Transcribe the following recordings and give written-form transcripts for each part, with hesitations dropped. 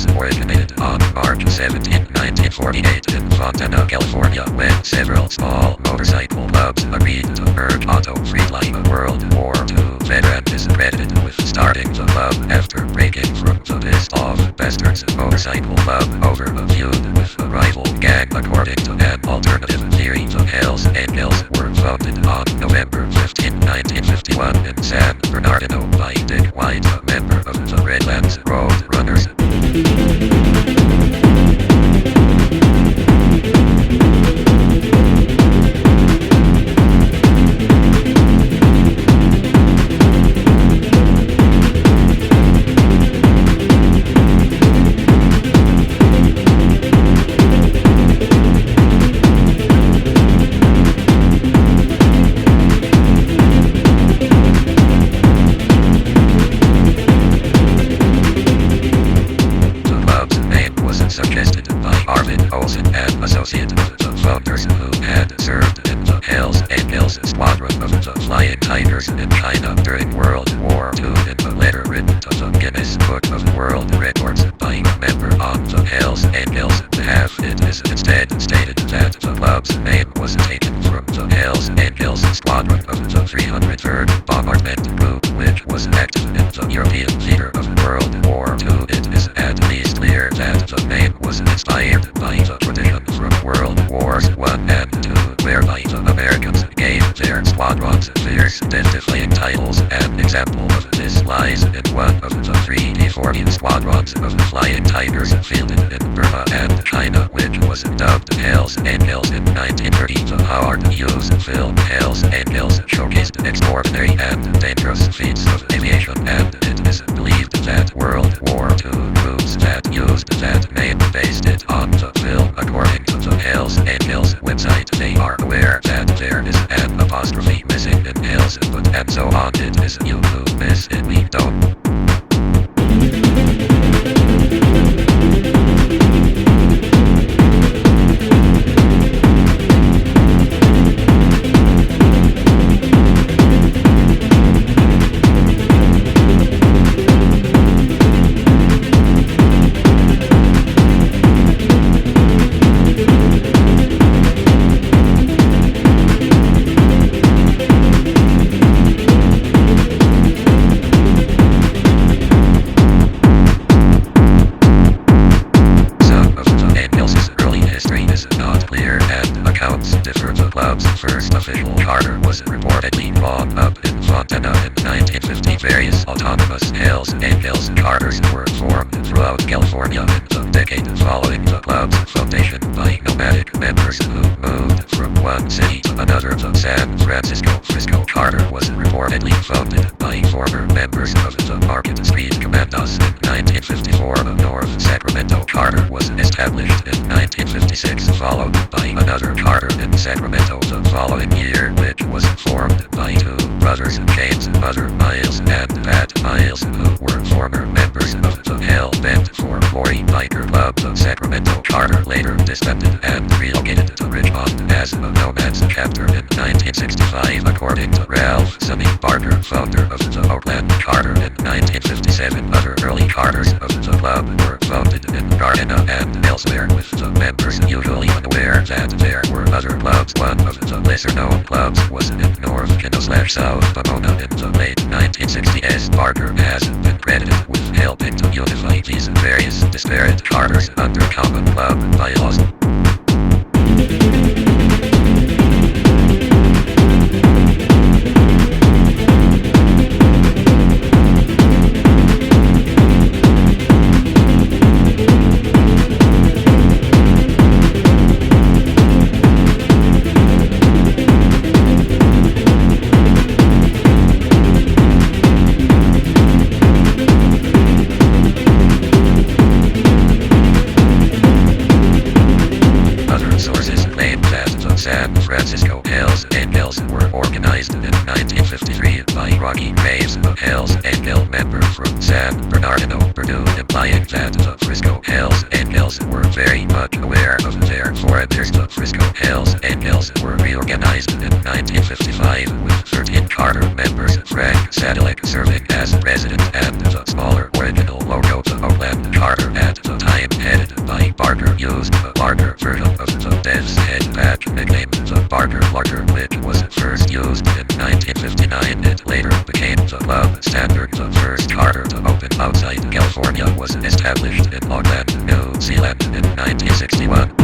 Incoments originated on March 17, 1948 in Fontana, California, when several small motorcycle clubs agreed to merge auto free like a World War II veteran is credited with starting the club after breaking from the pissed-off Bastards motorcycle club over a feud with a rival gang. According to an alternative theory, the Hells Angels were founded on November 15, 1951 in San Bernardino by Dick White, a member of the Redlands Road Runners. Suggested by Arvid Olsen, an associate of the founders who had served in the Hells Angels squadron of the Flying Tigers in China during World War II. In a letter written to the Guinness Book of World Records by a member on the Hells Angels behalf, it is instead stated that the club's name was taken from the Hells Angels squadron of the 303rd Bombardment Group, which was active in the European theater of World War II. It is at least clear that the name was inspired by the tradition from World Wars I and II, whereby the Americans gave their squadrons fierce death-defying titles. An example of this lies in one of the 3D-40 squadrons of Flying Tigers fielded in Burma and China, which was dubbed Hells Angels in 1930. The Howard Hughes film Hells Angels showcased extraordinary and dangerous feats of aviation, and it is believed that World War II groups that used that name based it on the film. According to the Hells Angels website, they are aware that there is an apostrophe missing in Hells, but and so on. It is you who miss it, we don't. First official charter was reportedly drawn up in Fontana in 1950. Various autonomous Hells Angels charters were formed throughout California in the decade following the club's foundation by nomadic members who moved from one city to another. The San Francisco charter was reportedly founded by former members of the Market Street Commandos in 1954. The North Sacramento charter was established in 1956, followed by another charter in Sacramento the following year, which was formed by two brothers, James Mother Miles and Pat Miles, who were former members of the Hell Bent for Glory Biker Club. The Sacramento charter later disbanded and relocated to Richmond as a Nomads chapter in 1965. According to Ralph Sonny Barker, founder of the Oakland charter in 1957, other early charters of the club were founded in Gardena and elsewhere, with the members usually unaware that there were other clubs. One of the lesser-known clubs was in North Kino/South Pomona in the late 1960s. Barker has been credited with helping to unify these various disparate charters under common club bylaws. San Francisco Hells Angels were organized in 1953 by Rocky Graves, a Hells Angel member from San Bernardino, Purdue, implying that the Frisco Hells Angels were very much aware of their foreigners. The Frisco Hells Angels were reorganized in 1955 with 13 charter members, Frank Sadilek serving as president, and the smaller original logo, the Oakland charter at the time. headed by Barker, used the Barker version of the Dev's Head patch nicknamed the Barker Larker, which was first used in 1959. It later became the club standard. The first charter to open outside California was established in Auckland, New Zealand in 1961.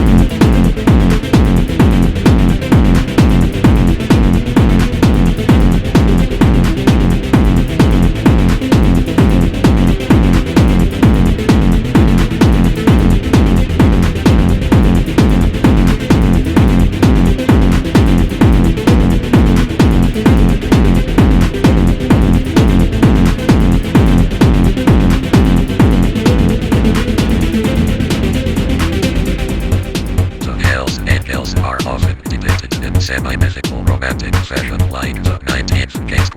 Semi-mythical romantic fashion like the 19th case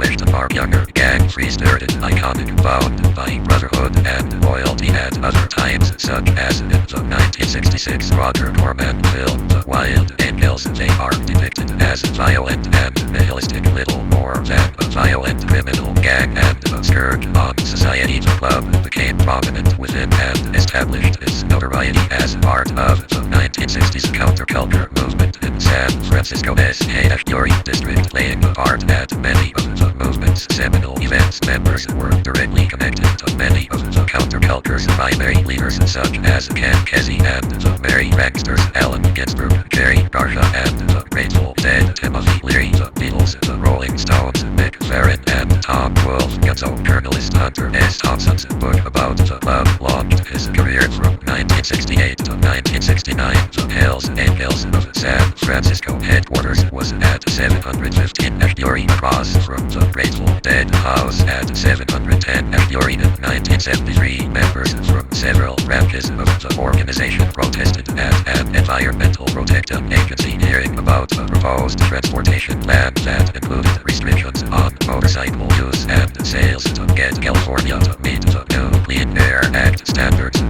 younger gang free-spirited iconic bound by brotherhood and loyalty at other times, such as in the 1966 Roger Corman film The Wild Angels. They are depicted as violent and nihilistic, little more than a violent criminal gang and a scourge on society. The club became prominent within and established its notoriety as part of the 1960s counterculture movement in San Francisco SYL81 district, playing a part at many of the movement's seminal events. Members were directly connected to many of the counterculture's primary leaders, such as Ken Kesey and the Merry Pranksters, Allen Ginsberg, Jerry Garcia, and the Grateful Dead, Timothy Leary, the Beatles, the Rolling Stones, Mick Farren, and Tom Wolfe. So journalist Hunter S. Thompson's book about the club launched his career from 1968 to 1969. The Hells Angels of San Francisco headquarters was at 715 Ashbury across from the Grateful Dead house at 710 Ashbury in 1973. Members from several branches of the organization protested at an environmental protection agency hearing about a proposed transportation plan that included restrictions on motorcycle use and sales to get California to meet the new Clean Air Act standards.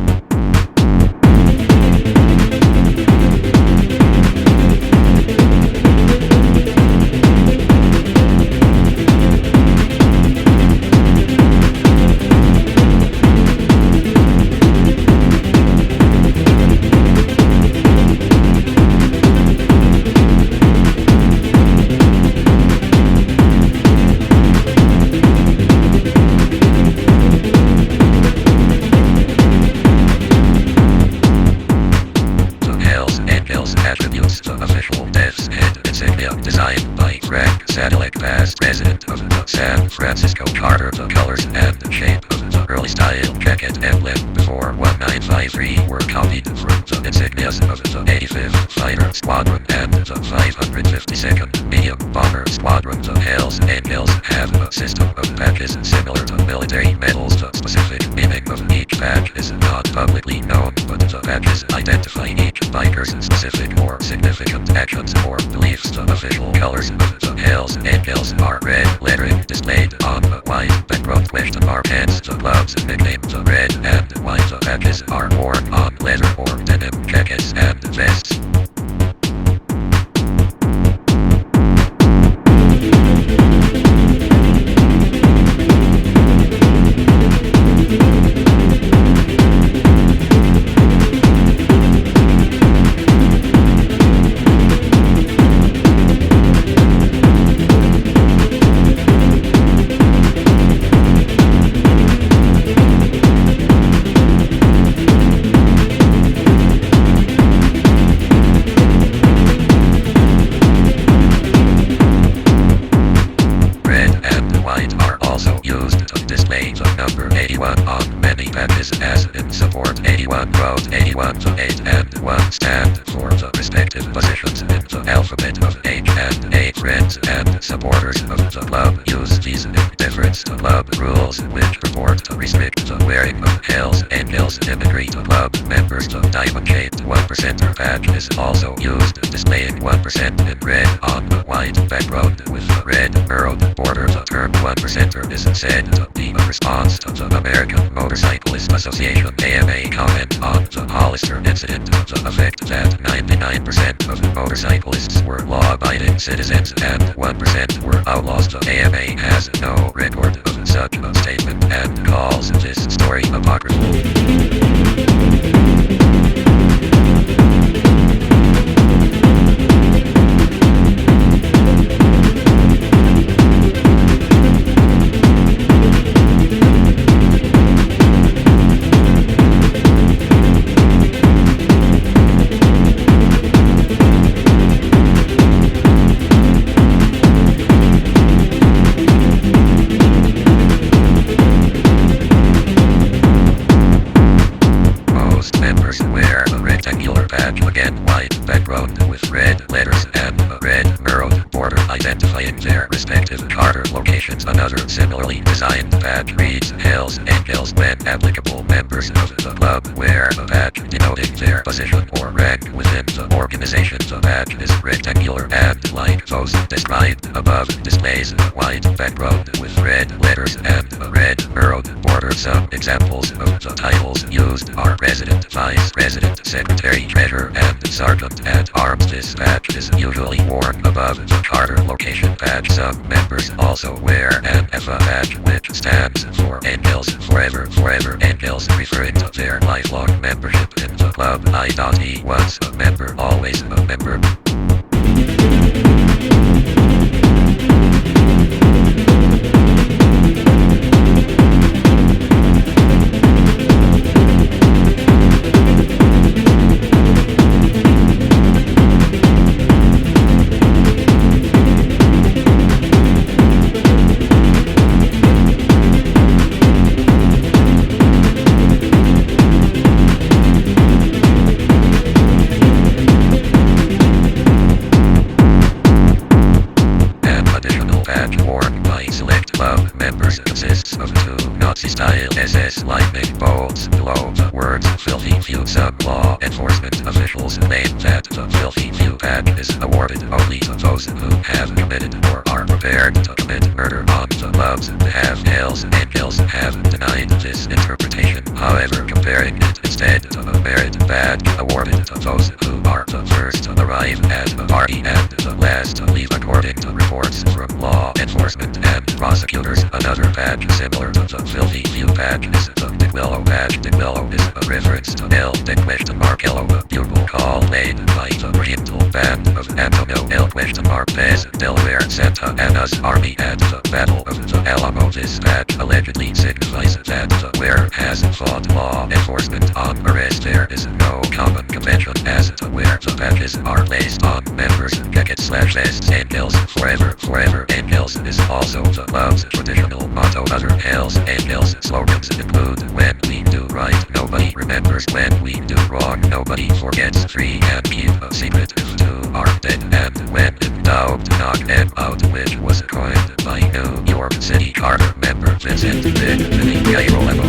Past president of the San Francisco Charter. The colors and shape of the early style jacket emblem before 1953 were copied from the insignias of the 85th Fighter Squadron and the 552nd Medium Bomber Squadron. The Hells Angels have a system of patches similar to military medals. The specific meaning of each patch is not publicly known, but the patches identify each biker's specific or significant actions or beliefs. The official colors of the Hells Angels are red lettering displayed on a white background, hence the club's nickname. The red and white patches are worn on leather or denim jackets and vests. On many patches, as in support 81, road 81, the 8 and 1 stand for the respective positions in the alphabet of H and A. Friends and supporters of the club use these in deference to club rules, which purport to restrict the wearing of Hells Angels imagery. The club members, the diamond-shaped 1%er patch is also used, displaying 1% in red on a white background with a red furrowed border. The term 1%er is said to be a response to the American Motorcyclist Association AMA comment on the Hollister incident, to the effect that 99% of motorcyclists were law-abiding citizens and 1% were outlaws. The AMA has no record of such a statement and calls this story apocryphal. members wear a rectangular badge, again white background with red letters and a red mirrored border identifying their respective charter locations. Another similarly designed badge reads Hells Angels. When applicable, members of the club wear a badge denoting their position or rank within the organization. The badge is rectangular and, like those described above, displays a white background with red letters and a red mirrored border. Some examples of the titles used are President, Vice President, Secretary, Treasurer, and Sergeant at Arms. This badge is usually worn above the charter location badge. Some members also wear an EFA badge, which stands for Angels Forever. Forever Angels, referring to their lifelong membership in the club. I.E. once a member, always a member. Members consists of two Nazi-style SS lightning bolts below the words Filthy Few. Some law enforcement officials claim that the Filthy Few badge is awarded only to those who have committed or are prepared to commit murder on the club's behalf. Hells Angels have denied this interpretation, however, comparing it instead to a merit badge awarded to those who are the first to arrive at a party and the last to leave, according to reports from law enforcement and prosecutors. Another badge similar to the Filthy Few badge is the Dick-Willow badge. Dick-Willow is a reference to L. Dick-Ello, a bugle call made by the Oriental Band of Antonio L. Pez, Delaware, Santa Anna's army at the Battle of the Alamo. This badge allegedly signifies that the wearer has fought law enforcement on arrest. There is no common convention as to where the badges are placed on members' jackets/vests. Angels Forever. Forever Angels is also the club's traditional motto. Other Hells Angels slogans include When we do right, nobody remembers. When we do wrong, nobody forgets. Free and keep a secret if two are dead. And when in doubt, knock them out, which was coined by New York City Charter member Vincent Big Vinny Gairolamo.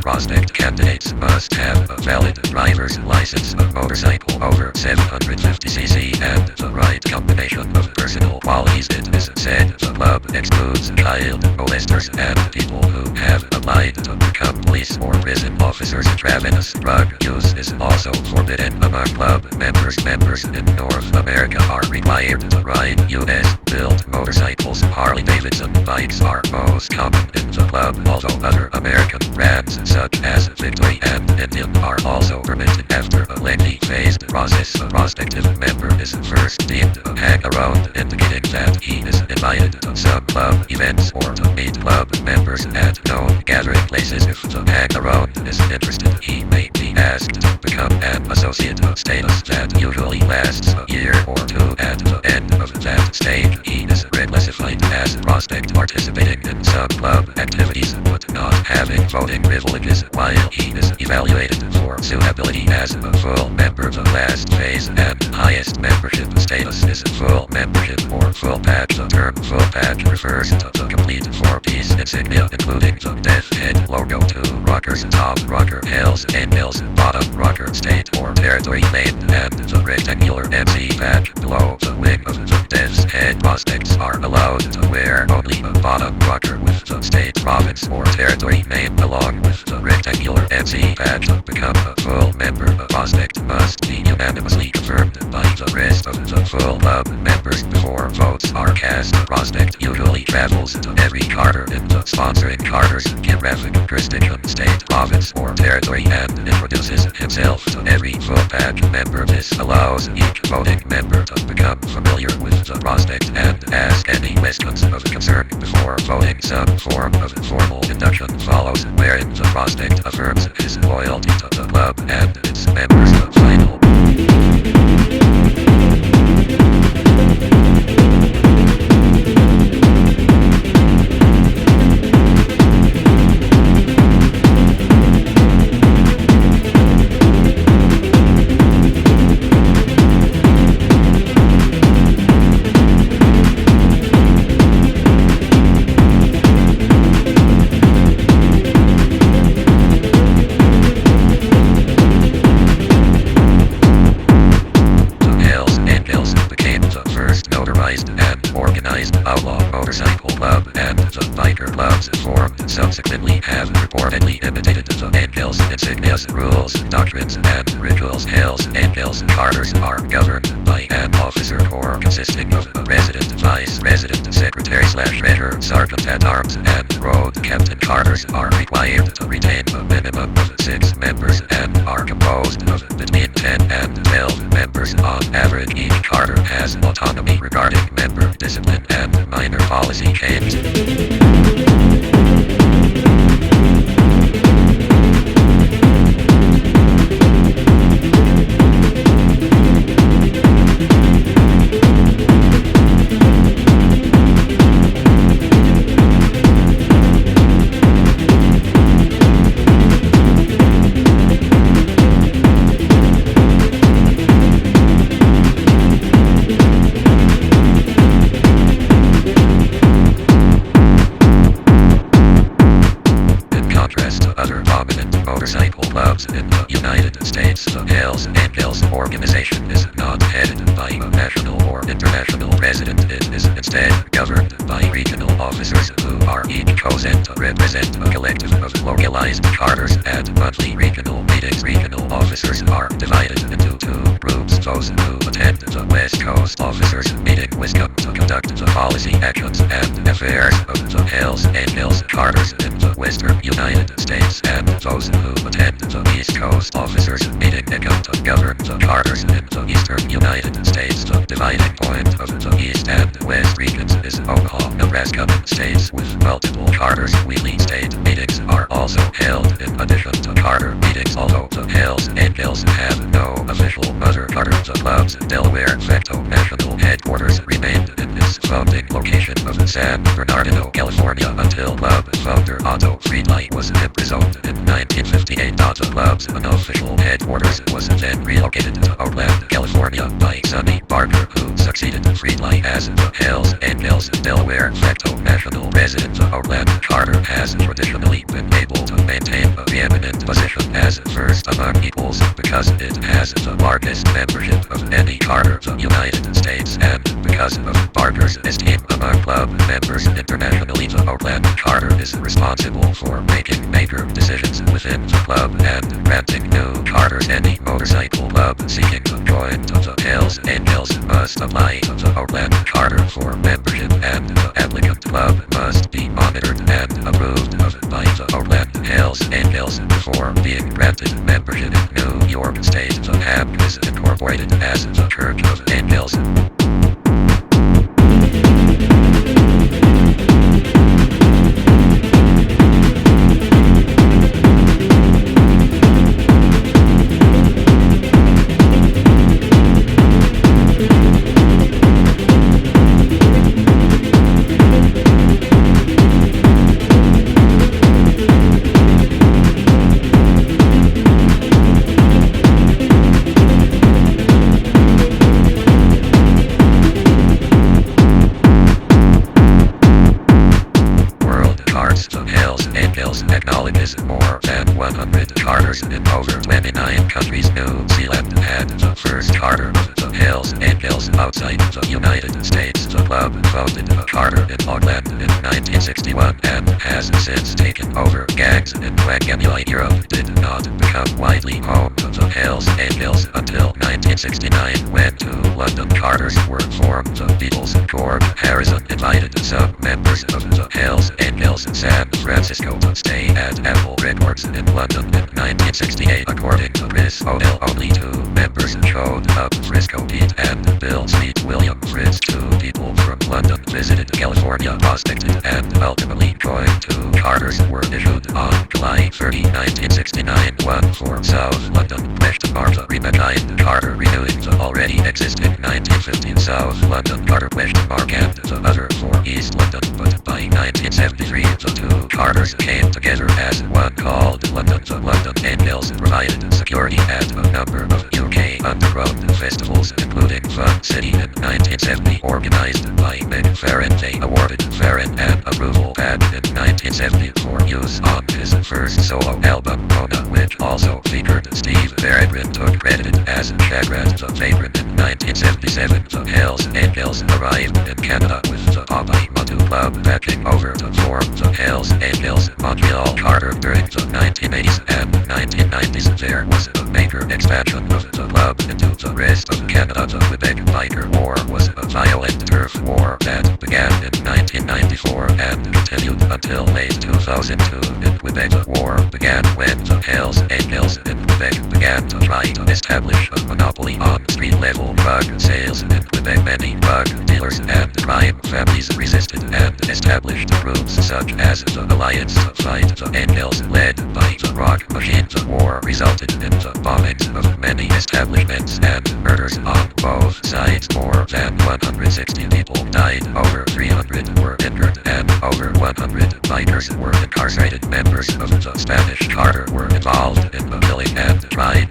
Prospect candidates must have a valid driver's license, a motorcycle over 750cc, and the right combination of personal qualities. It is said the club excludes child molesters and people who have applied to become police or prison officers. Intravenous drug use is also forbidden among club members. Members in North America are required to ride US-built motorcycles. Harley-Davidson bikes are most common in the club, although other American brands such as Victory and Indian are also permitted. After a lengthy phased process, a prospective member is first deemed a hang-around, indicating that he is invited to some club events or to meet club members at known gathering places. If the hang-around is interested, he may be asked to become an associate, a status that usually lasts a year or two. At the end of that stage, he is reclassified as a prospect, participating in some club activities but not having voting privileges while he is evaluated for suitability as a full member. The last phase and highest membership status is full membership or full patch. The term full patch refers to the complete four-piece insignia, including the death head logo, two rockers, top rocker, Hells Angels, bottom rocker, state or territory named, and the rectangular MC badge below the wing of the death's head. Prospects are allowed to wear only a bottom rocker with the state, province or territory territory name along with the rectangular NC badge to become a full member. A prospect must be unanimously confirmed by the rest of the full club members before votes are cast. The prospect usually travels to every charter in the sponsoring charter's geographic jurisdiction, state, province, or territory and introduces himself to every full badge member. This allows each voting member to become familiar with the prospect and ask any questions of concern before voting. Some form of formal induction follows, wherein the prospect affirms his loyalty to the club and its members. The final and organized outlaw motorcycle club, and the biker clubs formed subsequently have reportedly imitated the Angels insignias, rules, doctrines, and rituals. Hells Angels charters are governed by an officer corps consisting of a resident, vice resident, secretary / treasurer, sergeant at arms, and road captain. Charters are required to retain a minimum of 6 members and are composed of between 10 and 12 members on average. Each charter has autonomy regarding member discipline and minor policy changes. Motorcycle clubs in the United States, the Hells Angels organization is not headed by a national or international president. It is instead governed by regional officers who are each chosen to represent a collective of localized charters at monthly regional meetings. Regional officers are divided into 2 groups: those who attend the West Coast officers meeting Wisconsin to conduct the policy actions and affairs of the Hells Angels charters in the Western United States, and those who attend the East Coast officers meeting to govern the charters in the Eastern United States. The dividing point of the East and West regions is Omaha, Nebraska. States with multiple charters, weekly state meetings are also held in addition to charter meetings. Although the Hells Angels have no official mother charter, the club's Delaware facto national headquarters remained in its founding location of San Bernardino, California, until club founder Otto Friedli was imprisoned in 1958. The club's unofficial headquarters was then relocated to Oakland, California by Sonny Barker, who succeeded Friedli as the Hells Angels Delaware facto national president. The Oakland charter has traditionally been able to maintain a preeminent position as first among equals because it has the largest membership of any charter in the United States, and because of Barker's esteem among club members internationally. The Oakland charter is responsible for making major decisions within the club and granting new charters. Any motorcycle club seeking to join the Hells Angels must apply to the Oakland charter for membership, and the applicant club must be monitored and approved of by the Oakland Hells Angels before being granted membership. In New York State, the HAB is incorporated as the Church of Angels. Hills acknowledges more than 100 charters in over 29 countries. New Zealand had the first charter of the Hells Angels outside the United States. The club founded a charter in Auckland in 1961 and has since taken over gangs in Wanganui. Europe did not become widely home to the Hells Angels until 1969 when two London charters were formed. The Beatles, George Harrison, invited some members of the Hells Angels San Francisco to stay at Apple Records in London in 1968. According to Chris O'Neill, only two members showed up. Frisco Pete and Bill Sweet. William Fritz, two people from London, visited California, prospected, and ultimately joined. Two charters were issued on July 30, 1969. One for South London, the Rebecca charter renewing the already existing 1915 South London charter, and the other for East London. But by 1973, the two charters came together as one called London. The London Angels provided security at a number of UK underground festivals, including Fun City in 1970, organized by Mick Farren. They awarded Farren an approval badge in 1970 for use on his first solo album, Mona, which also featured Steve Varadrin, took credited as Shagrat the Vagrant. In 1977, the Hells Angels arrived in Canada with the Popeye Matu Club backing over to form the Hells Angels Montreal charter. During the 1980s and 1990s, there was a major expansion of the club into the rest of Canada. The Quebec Biker War was a violent turf war that began in 1994 and continued until late 2002. In Quebec, the war began when the Hells Angels in Quebec began to try to establish a monopoly on street-level drug sales in Quebec. Many drug dealers and crime families resisted and established groups such as the Alliance to Fight the Angels, led by the Rock Machine. The war resulted in the bombings of many establishments and murders on both sides. More than 160 people died, over 300 were injured, and over 100 bikers were incarcerated. Members of the Spanish charter were involved in the killing and tried.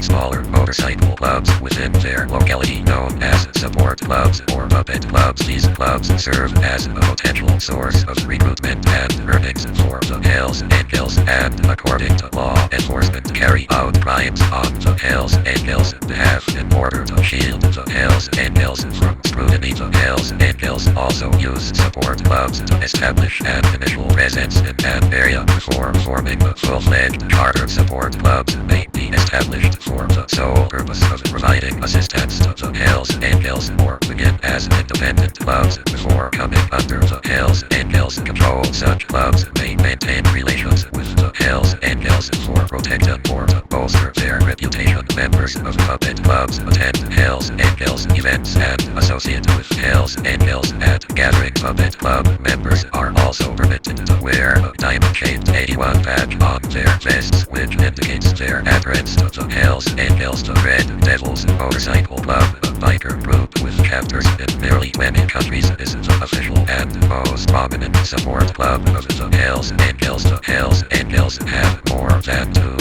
Smaller motorcycle clubs within their locality known as support clubs or puppet clubs. These clubs serve as a potential source of recruitment and earnings for the Hells Angels, and according to law enforcement, carry out crimes on the Hells Angels' behalf in order to shield the Hells Angels from scrutiny. The Hells Angels also use support clubs to establish an initial presence in an area before forming a full-fledged charter. Support clubs may be established for the sole purpose of providing assistance to the Hells Angels, or begin as independent clubs before coming under the Hells Angels' control. Such clubs may maintain relations with the Hells Angels for protection or to bolster their reputation. Members of puppet clubs attend Hells Angels events and associate with Hells Angels at gatherings. Puppet club members are also permitted to wear a diamond-shaped 81 badge on their vests, which indicates their adherence to the Hells Angels. The Red Devils Motorcycle Club, a biker group with chapters in nearly 20 countries, is the official and most prominent support club of the Hells Angels. The Hells Angels have more than 24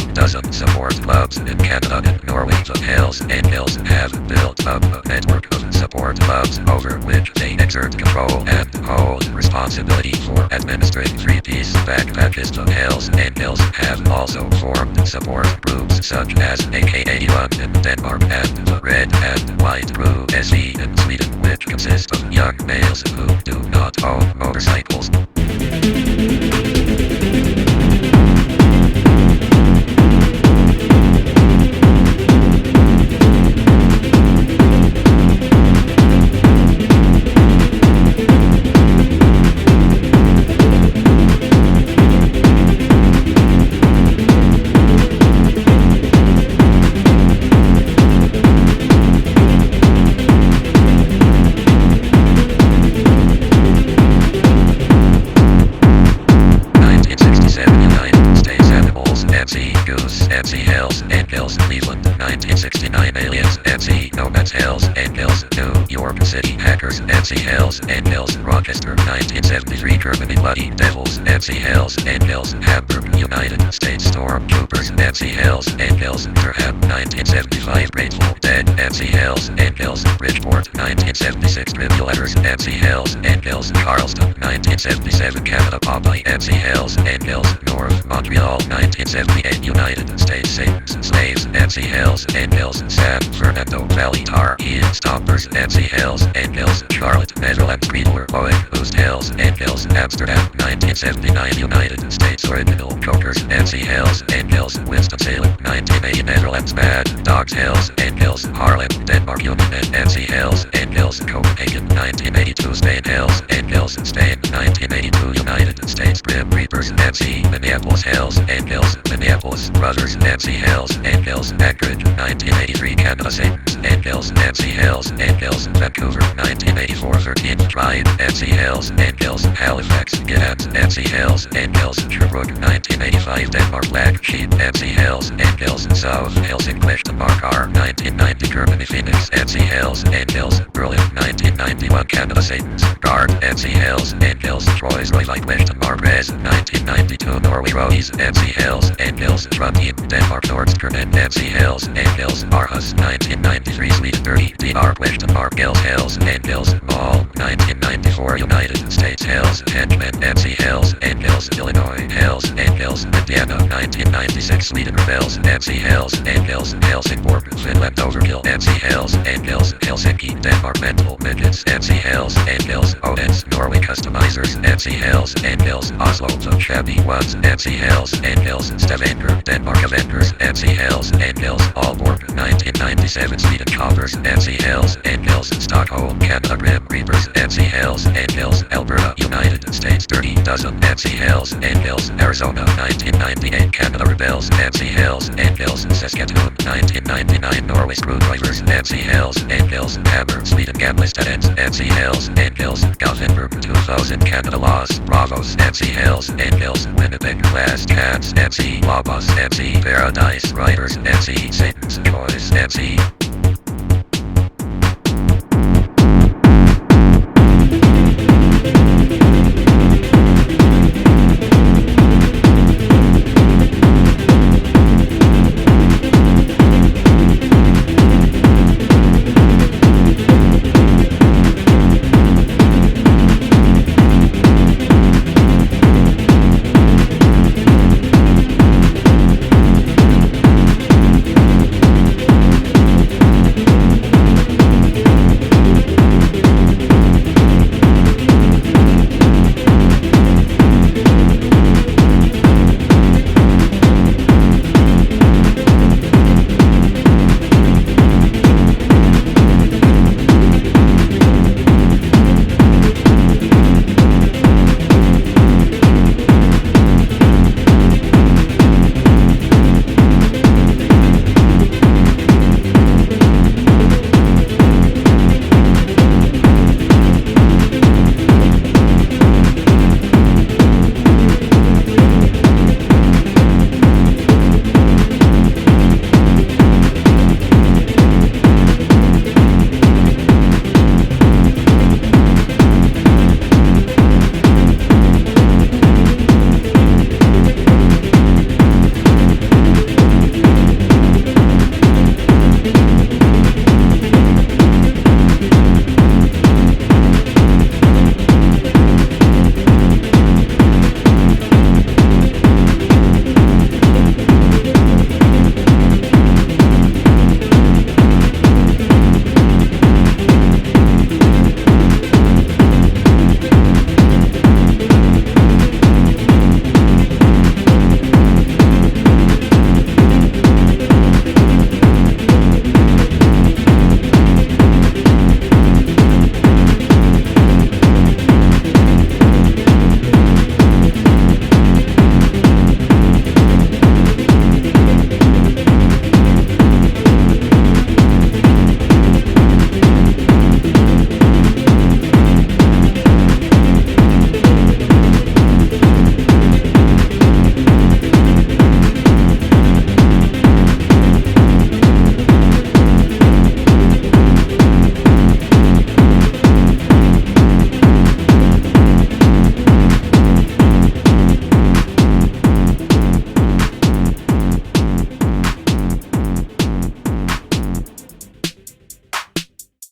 support clubs in Canada and Norway. The Hells Angels have built up a network of support clubs over which they exert control and hold responsibility for administering three-piece backpacks. The Hells Angels have also formed support groups such as AK81 in Denmark and the Red and White Crew SV in Sweden, which consist of young males who do not own motorcycles. 1969 aliens, MC, Nomads, Hells Angels, New York City Hackers, MC, Hells Angels, Rochester, 1973 Germany, Bloody Devils, MC, Hells Angels, Hamburg, United States Stormtroopers, MC, Hells Angels, Durham, 1975 Grateful Dead, MC, Hells Angels, Bridgeport, 1976 Trivial Letters, MC, Hells Angels, Charleston, 1977 Canada, Popeye, MC, Hells Angels, North Montreal, 1978 United States Satan's Slaves, MC, Hells Angels, San Fernando Valley Tar Heel Stompers, MC, Hells Angels, Charlotte, Netherlands, Greenwood, Poet, Oost, Hells Angels, Amsterdam, 1979 United States Original Jokers, MC, Hells Angels, Winston-Salem, 1980 Netherlands, Mad Dogs, Hells Angels, Haarlem, Denmark, Union, MC, Hells Angels, Copenhagen, 1982 Spain, Hells Angels, Spain, 1982 United States Grim Reapers, MC, Minneapolis, Hells Angels, Minneapolis Brothers, MC, Hells Angels, Anchorage, 1983 Canada, Satan's Angels, MC, Hells Angels, Vancouver, 1984 13th Drive, MC, Hells Angels, Halifax, Gans, MC, Hells Angels, Sherbrooke, 1985 Denmark, Black Sheep, MC, Hells Angels, South Helsinki, Markar, 1990 Germany, Phoenix, MC, Hells Angels, Berlin, 1991 Canada, Satan's Guard, MC, Hells Angels, Troyes, Royvik, Marquez, 1992 Norway, Rose, MC, Hells Angels, Trondheim, Denmark, Nordstjernen, MC, Hells Angels, Aarhus, 1993 Sweden, 30 DR, Mark, Hells Angels, Mall, 1994 United States, Hells Henchmen, MC, Hells Angels, Illinois, Hells Angels, Indiana, 1996 Sweden, Rebels, MC, Hells Angels, Helsingborg, Finland, Overkill, MC, Hells Angels, Helsinki, Denmark, Mental Midgets, MC, Hells Angels, Odense, Norway, Customizers, MC, Hells Angels, Oslo, The Shabby Ones, MC, Hells Angels, Stavanger, Denmark, Avengers, MC, Hells Angels, Aalborg, 1997 Sweden, Choppers, MC, Hells Angels, Stockholm, Canada, Grim Reapers, MC, Hells Angels, Alberta, United States, Dirty Dozen, MC, Hells Angels, Arizona, 1998 Canada, Rebels, MC, Hells Angels, Saskatoon, 1999 Norway, Screwdrivers, MC, Hells Angels, Hammer, Sweden, Gamlestadens, MC, Hells Angels, Gothenburg, 2000 Canada, Los Bravos, MC, Hells Angels, Winnipeg, Last Cats, MC, Lobos, MC, Paradise Riders, MC, Satan's Choice, MC.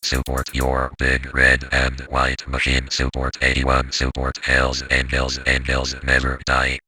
Support your big red and white machine. Support 81. Support Hells Angels. Angels never die.